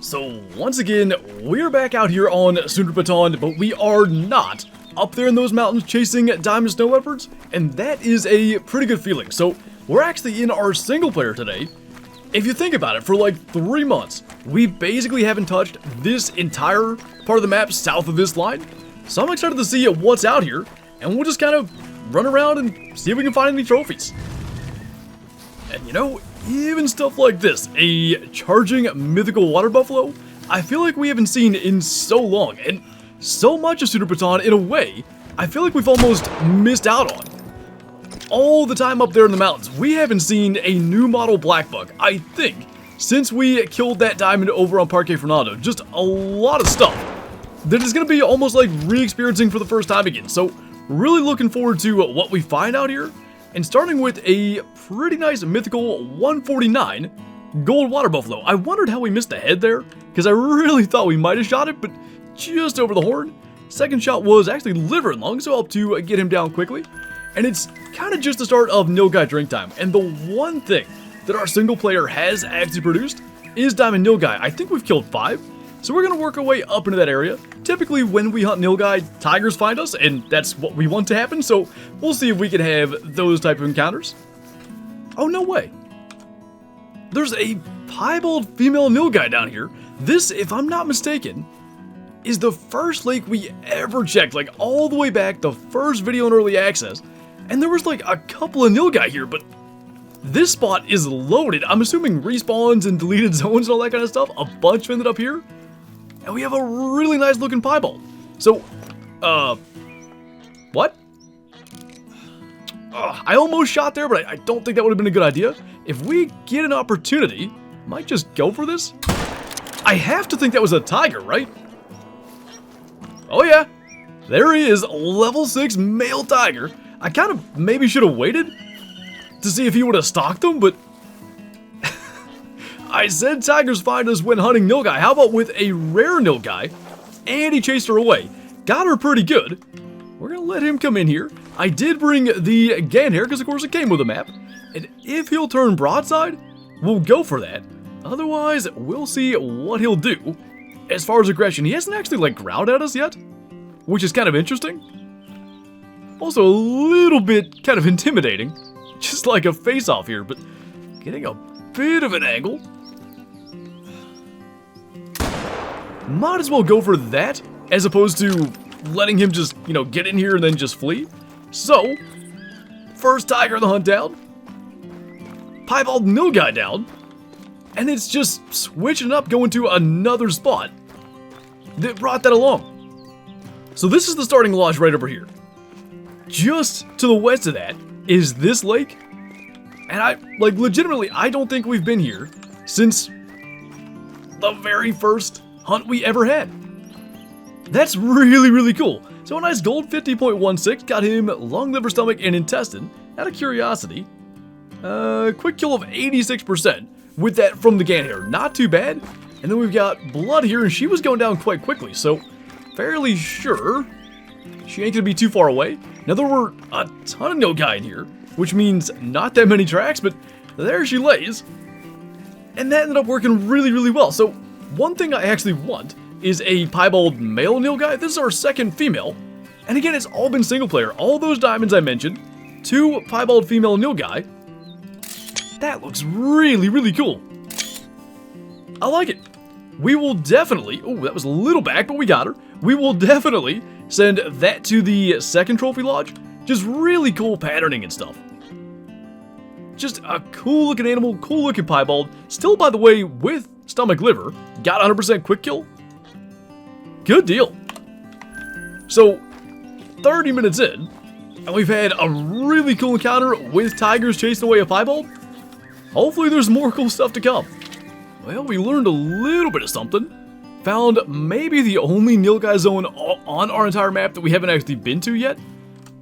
So once again, we're back out here on Sundarpatan, but we are not up there in those mountains chasing diamond snow leopards, and that is a pretty good feeling. So we're actually in our single player today. If you think about it, for like 3 months, we basically haven't touched this entire part of the map south of this line. So I'm excited to see what's out here, and we'll just kind of run around and see if we can find any trophies. And you know, even stuff like this, a charging mythical water buffalo, I feel like we haven't seen in so long, and so much of Sundarpatan, in a way, I feel like we've almost missed out on. All the time up there in the mountains, we haven't seen a new model Blackbuck, I think, since we killed that diamond over on Parque Fernando. Just a lot of stuff that is going to be almost like re-experiencing for the first time again. So really looking forward to what we find out here. And starting with a pretty nice mythical 149 gold water buffalo. I wondered how we missed the head there, because I really thought we might have shot it, but just over the horn. Second shot was actually liver and lung, so helped to get him down quickly. And it's kind of just the start of Nilgai drink time. And the one thing that our single player has actually produced is Diamond Nilgai. I think we've killed 5. So we're going to work our way up into that area. Typically when we hunt Nilgai, tigers find us, and that's what we want to happen. So we'll see if we can have those type of encounters. Oh, no way. There's a piebald female Nilgai down here. This, if I'm not mistaken, is the first lake we ever checked, like all the way back, the first video in early access. And there was like a couple of Nilgai here, but this spot is loaded. I'm assuming respawns and deleted zones and all that kind of stuff. A bunch ended up here. And we have a really nice looking piebald. So, what? I almost shot there, but I don't think that would have been a good idea. If we get an opportunity, might just go for this. I have to think that was a tiger, right? Oh yeah, there he is, level 6 male tiger. I kind of maybe should have waited to see if he would have stalked them, but I said tigers find us when hunting Nilgai. How about with a rare Nilgai? And he chased her away. Got her pretty good. We're going to let him come in here. I did bring the Gan here because, of course, it came with a map. And if he'll turn broadside, we'll go for that. Otherwise, we'll see what he'll do. As far as aggression, he hasn't actually, like, growled at us yet, which is kind of interesting. Also, a little bit kind of intimidating. Just like a face-off here, but getting a bit of an angle. Might as well go for that, as opposed to letting him just, you know, get in here and then just flee. So, first tiger in the hunt down. Piebald Nilgai down. And it's just switching up, going to another spot that brought that along. So this is the starting lodge right over here. Just to the west of that is this lake. And legitimately, I don't think we've been here since the very first hunt we ever had. That's really, really cool. So a nice gold 50.16, got him lung, liver, stomach, and intestine. Out of curiosity, quick kill of 86% with that from the Gan here. Not too bad. And then we've got blood here, and she was going down quite quickly, so fairly sure she ain't gonna be too far away. Now there were a ton of Nilgai in here, which means not that many tracks, but there she lays. And that ended up working really, really well. So one thing I actually want is a piebald male Nilgai. This is our second female. And again, it's all been single player. All those diamonds I mentioned, 2 piebald female Nilgai. That looks really, really cool. I like it. We will definitely, oh, that was a little back, but we got her. We will definitely send that to the second trophy lodge. Just really cool patterning and stuff. Just a cool looking animal, cool looking piebald. Still, by the way, with stomach liver. Got 100% quick kill. Good deal. So, 30 minutes in, and we've had a really cool encounter with tigers chasing away a piebald. Hopefully there's more cool stuff to come. Well, we learned a little bit of something. Found maybe the only Nilgai zone on our entire map that we haven't actually been to yet.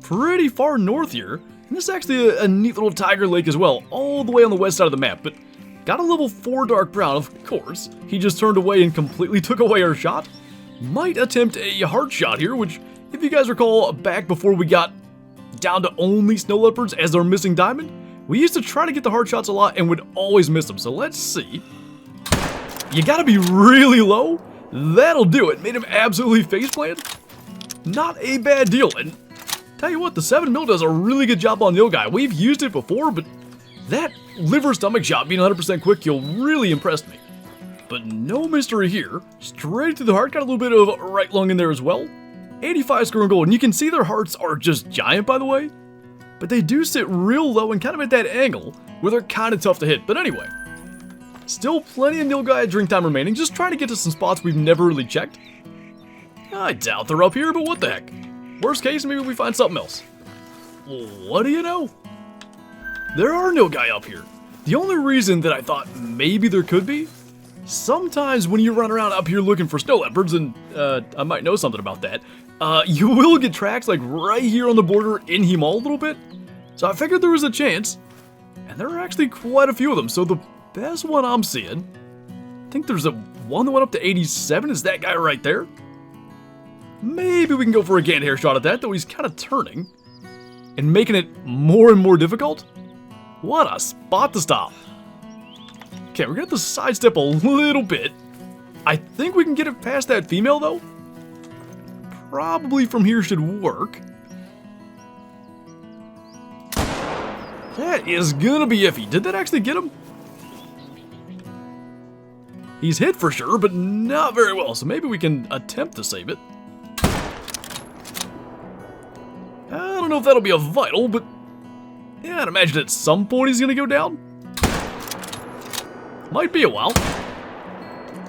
Pretty far north here. And this is actually a neat little tiger lake as well, all the way on the west side of the map. But got a level 4 dark brown, of course. He just turned away and completely took away our shot. Might attempt a heart shot here, which, if you guys recall, back before we got down to only snow leopards as our missing diamond, we used to try to get the heart shots a lot and would always miss them. So let's see. You gotta be really low. That'll do it. Made him absolutely faceplant. Not a bad deal. And tell you what, the 7 mil does a really good job on Nilgai. We've used it before, but that liver stomach shot being 100% quick kill really impressed me. But no mystery here. Straight through the heart. Got a little bit of right lung in there as well. 85 score and gold. And you can see their hearts are just giant, by the way. But they do sit real low and kind of at that angle where they're kind of tough to hit. But anyway, still plenty of Nilgai drink time remaining. Just trying to get to some spots we've never really checked. I doubt they're up here, but what the heck. Worst case, maybe we find something else. What do you know? There are Nilgai up here. The only reason that I thought maybe there could be, sometimes when you run around up here looking for snow leopards, and I might know something about that, you will get tracks like right here on the border in Himal a little bit. So I figured there was a chance, and there are actually quite a few of them. So the best one I'm seeing, I think there's one that went up to 87, is that guy right there. Maybe we can go for a Gant hair shot at that, though he's kind of turning and making it more and more difficult. What a spot to stop. Okay, we're gonna have to sidestep a little bit. I think we can get it past that female, though. Probably from here should work. That is gonna be iffy. Did that actually get him? He's hit for sure, but not very well, so maybe we can attempt to save it. I don't know if that'll be a vital, but yeah, I'd imagine at some point he's gonna go down. Might be a while.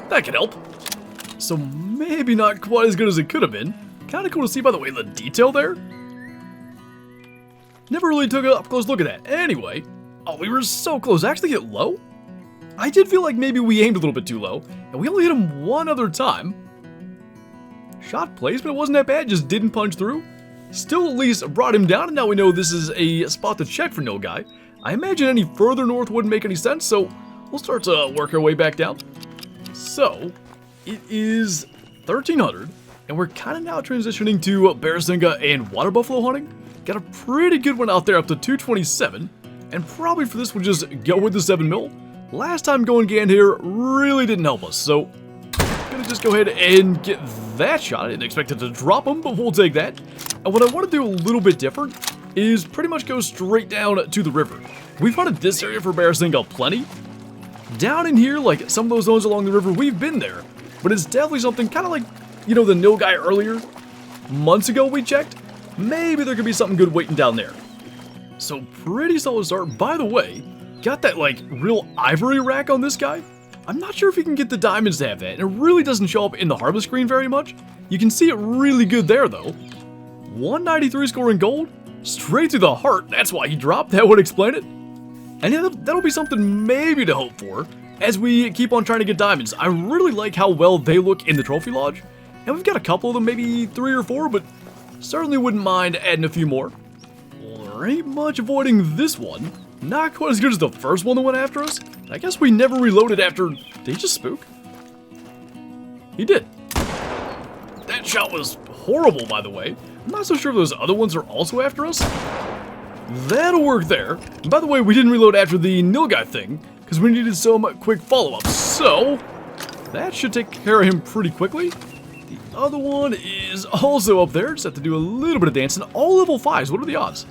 That could help. So maybe not quite as good as it could have been. Kind of cool to see, by the way, the detail there. Never really took an up-close look at that. Anyway, oh, we were so close. Actually hit low? I did feel like maybe we aimed a little bit too low, and we only hit him one other time. Shot placement wasn't that bad, just didn't punch through. Still at least brought him down, and now we know this is a spot to check for Nilgai. I imagine any further north wouldn't make any sense, so we'll start to work our way back down. So, it is 1300, and we're kind of now transitioning to Barasinga and water buffalo hunting. Got a pretty good one out there up to 227, and probably for this we'll just go with the 7 mil. Last time going Gant here really didn't help us, so gonna just go ahead and get that shot. I didn't expect it to drop him, but we'll take that. And what I want to do a little bit different is pretty much go straight down to the river. We've hunted this area for Barasinga plenty. Down in here, like some of those zones along the river, we've been there, but it's definitely something kind of like, you know, the Nilgai earlier. Months ago we checked. Maybe there could be something good waiting down there. So pretty solid start. By the way, got that like real ivory rack on this guy. I'm not sure if you can get the diamonds to have that, and it really doesn't show up in the harvest screen very much. You can see it really good there though. 193 score in gold, straight through the heart. That's why he dropped. That would explain it. And yeah, that'll be something maybe to hope for as we keep on trying to get diamonds. I really like how well they look in the trophy lodge, and we've got a couple of them, maybe 3 or 4, but certainly wouldn't mind adding a few more. Well, there ain't much avoiding this one. Not quite as good as the first one that went after us. I guess we never reloaded after... Did he just spook? He did. That shot was horrible, by the way. I'm not so sure if those other ones are also after us. That'll work there. And by the way, we didn't reload after the Nilgai thing, because we needed some quick follow-up. So, that should take care of him pretty quickly. The other one is also up there. Just have to do a little bit of dancing. All level 5s. What are the odds?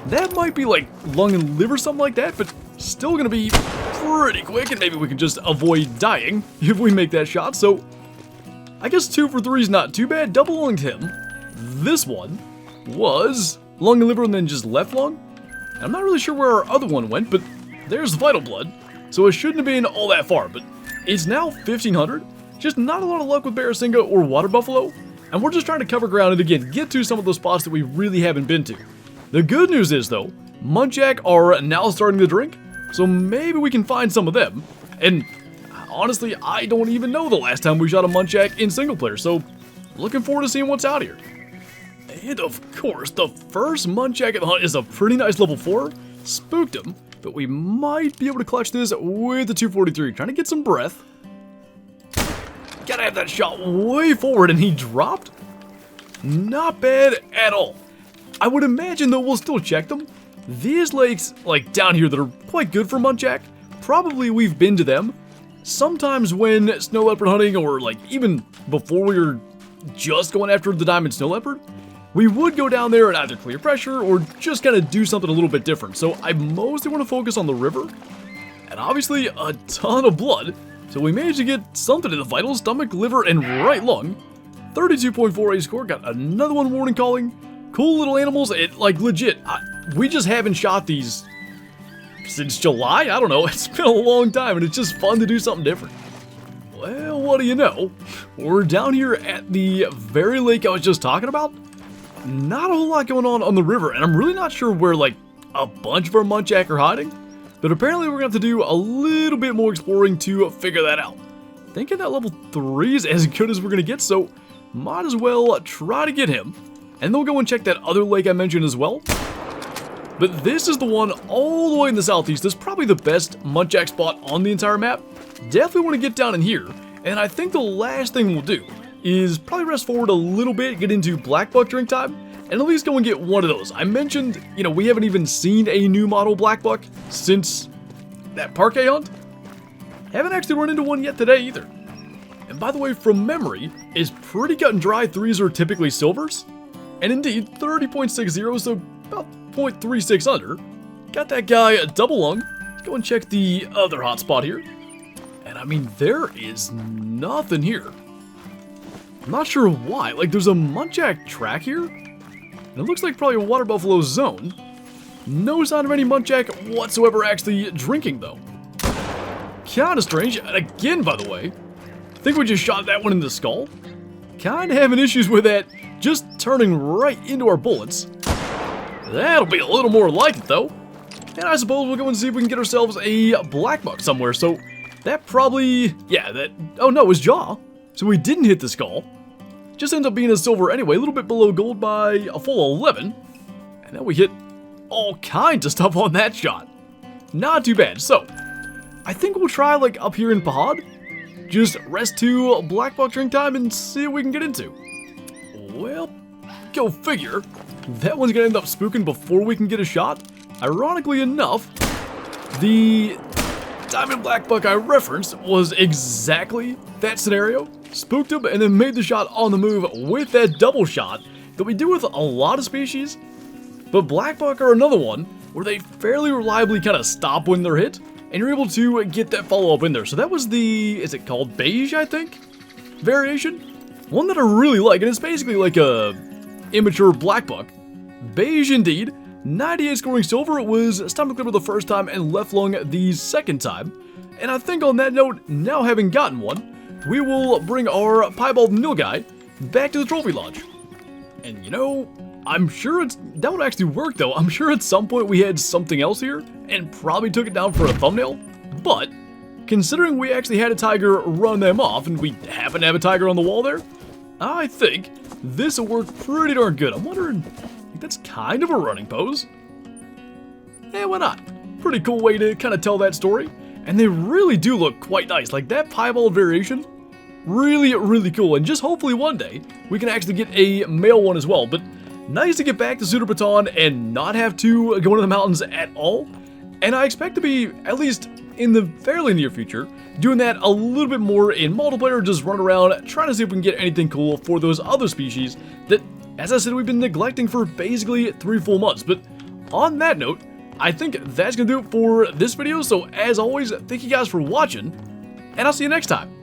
That might be like lung and liver, something like that, but still going to be pretty quick, and maybe we can just avoid dying if we make that shot. So, I guess 2 for 3 is not too bad. Double lunged him. This one was lung and liver and then just left lung. And I'm not really sure where our other one went, but there's vital blood. So it shouldn't have been all that far, but it's now 1500. Just not a lot of luck with Barasinga or water buffalo. And we're just trying to cover ground and again, get to some of those spots that we really haven't been to. The good news is though, muntjac are now starting to drink, so maybe we can find some of them. And honestly, I don't even know the last time we shot a muntjac in single player, so looking forward to seeing what's out here. And of course, the first muntjac of the hunt is a pretty nice level 4. Spooked him, but we might be able to clutch this with the 243. Trying to get some breath. Gotta have that shot way forward, and he dropped. Not bad at all. I would imagine though we'll still check them. These lakes, like down here, that are quite good for muntjac, probably we've been to them. Sometimes when snow leopard hunting, or like even before we were just going after the diamond snow leopard, we would go down there and either clear pressure or just kind of do something a little bit different. So I mostly want to focus on the river, and obviously a ton of blood. So we managed to get something in the vitals, stomach, liver, and right lung. 32.48 score, got another one warning calling. Cool little animals, it like legit, we just haven't shot these since July? I don't know, it's been a long time and it's just fun to do something different. Well, what do you know? We're down here at the very lake I was just talking about. Not a whole lot going on the river, and I'm really not sure where like a bunch of our muntjac are hiding, but apparently we're gonna have to do a little bit more exploring to figure that out. Thinking that level 3 is as good as we're gonna get, so might as well try to get him. And then we'll go and check that other lake I mentioned as well. But this is the one all the way in the southeast. This is probably the best muntjac spot on the entire map. Definitely want to get down in here. And I think the last thing we'll do is probably rest forward a little bit, get into Blackbuck drink time, and at least go and get one of those. I mentioned, you know, we haven't even seen a new model Blackbuck since that parquet hunt. Haven't actually run into one yet today either. And by the way, from memory, is pretty cut and dry. 3s are typically silvers. And indeed, 30.60, so about 0.36 under. Got that guy a double lung. Let's go and check the other hot spot here. And I mean, there is nothing here. I'm not sure why. Like, there's a muntjac track here. And it looks like probably a water buffalo zone. No sign of any muntjac whatsoever actually drinking, though. Kinda strange. And again, by the way, I think we just shot that one in the skull. Kinda having issues with that just turning right into our bullets. That'll be a little more like it, though. And I suppose we'll go and see if we can get ourselves a Blackbuck somewhere. So that probably, yeah, that, oh no, it was jaw. So we didn't hit the skull. Just ends up being a silver anyway, a little bit below gold by a full 11. And then we hit all kinds of stuff on that shot. Not too bad. So I think we'll try like up here in Piebald. Just rest to Blackbuck drink time and see what we can get into. Well, go figure. That one's gonna end up spooking before we can get a shot. Ironically enough, the diamond Blackbuck I referenced was exactly that scenario. Spooked him and then made the shot on the move with that double shot that we do with a lot of species. But Blackbuck are another one where they fairly reliably kind of stop when they're hit, and you're able to get that follow-up in there. So that was the, is it called beige, I think? Variation? One that I really like, and it's basically like a immature Blackbuck. Beige indeed. 98 scoring silver. It was stomach liver the first time and left lung the second time. And I think on that note, now having gotten one, we will bring our Piebald Nilgai back to the trophy lodge. And you know, I'm sure that would actually work though. I'm sure at some point we had something else here and probably took it down for a thumbnail. But considering we actually had a tiger run them off and we happen to have a tiger on the wall there, I think this will work pretty darn good. I'm wondering, that's kind of a running pose. Eh, why not? Pretty cool way to kind of tell that story. And they really do look quite nice. Like that piebald variation, really, really cool. And just hopefully one day we can actually get a male one as well. But nice to get back to Sundarpatan and not have to go into the mountains at all. And I expect to be, at least in the fairly near future, doing that a little bit more in multiplayer, just run around, trying to see if we can get anything cool for those other species that, as I said, we've been neglecting for basically 3 full months. But on that note, I think that's going to do it for this video. So as always, thank you guys for watching, and I'll see you next time.